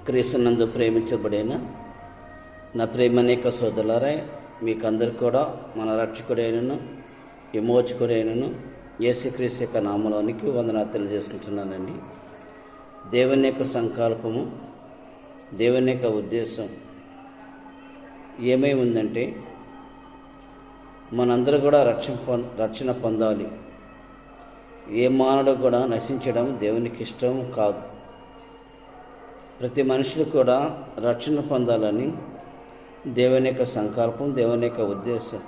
క్రీస్తునందు ప్రేమించబడిన నా ప్రేమనేక సోదరులారా, మీకందరికి కూడా మన రక్షకుడైనను విమోచకుడైనను యేసుక్రీస్తు యొక్క నామములోనికి వందనాలు తెలియజేసుకుంటున్నానండి. దేవుని యొక్క సంకల్పము, దేవుని యొక్క ఉద్దేశం ఏమై ఉందంటే, మనందరూ కూడా రక్షణ పొందాలి. ఏ మానవుడు కూడా నశించడం దేవునికి ఇష్టం కాదు. ప్రతి మనుషులు కూడా రక్షణ పొందాలని దేవుని యొక్క సంకల్పం, దేవుని యొక్క ఉద్దేశం.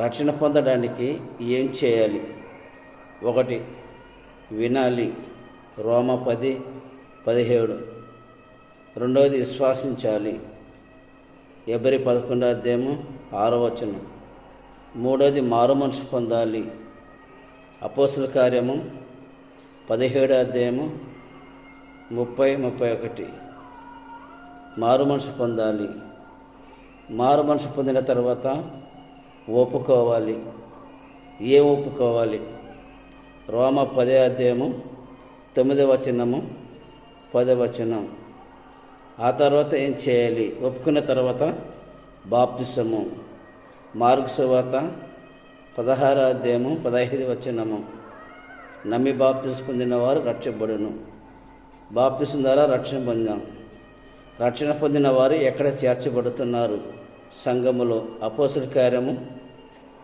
రక్షణ పొందడానికి ఏం చేయాలి? 1, వినాలి, రోమ 10:17. 2, విశ్వాసించాలి, హెబ్రీ 11:6. 3, మారు మనసు పొందాలి, అపోస్తుల కార్యము 17:30-31. మారు మనసు పొందాలి. మారు మనసు పొందిన తర్వాత ఒప్పుకోవాలి. ఏం ఒప్పుకోవాలి? రోమ 10:9, 10. ఆ తర్వాత ఏం చేయాలి? ఒప్పుకున్న తర్వాత బాప్తిసము. మార్కు సువార్త 16:15. నమ్మి బాప్తిసం పొందిన వారు రక్షింపబడును. బాప్తిసం ద్వారా రక్షణ పొందాం. రక్షణ పొందిన వారు ఎక్కడ చేర్చబడుతున్నారు? సంఘములో. అపోస్తుల కార్యము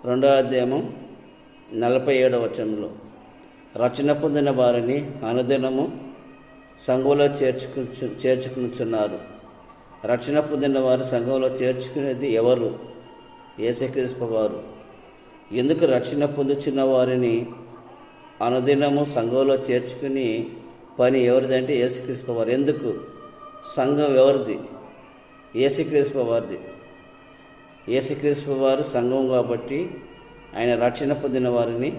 2:47. రక్షణ పొందిన వారిని అనుదినము సంఘంలో చేర్చుకునిచున్నారు. రక్షణ పొందిన వారు సంఘంలో చేర్చుకునేది ఎవరు? యేసుక్రీస్తు వారు. ఎందుకు రక్షణ పొందుచున్న వారిని అనుదినము సంఘంలో చేర్చుకుని పని ఎవరిదంటే యేసుక్రీస్తు వారు. ఎందుకు? సంఘం ఎవరిది? యేసుక్రీస్తు వారిది. యేసుక్రీస్తు వారు సంఘం కాబట్టి ఆయన రక్షణ పొందిన వారిని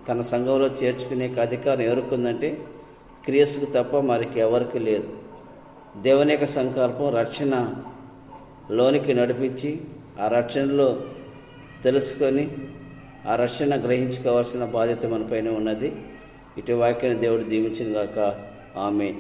తన సంఘంలో చేర్చుకునే అధికారం ఎవరికి ఉందంటే క్రీస్తుకు తప్ప మరికి ఎవరికి లేదు. దేవుని యొక్క సంకల్పం రక్షణలోనికి నడిపించి ఆ రక్షణలో తెలుసుకొని ఆ రక్షణ గ్రహించుకోవాల్సిన బాధ్యత మన పైన ఉన్నది. ఇటు వాక్యాన్ని దేవుడు దీవించిన గాక. ఆమేన్.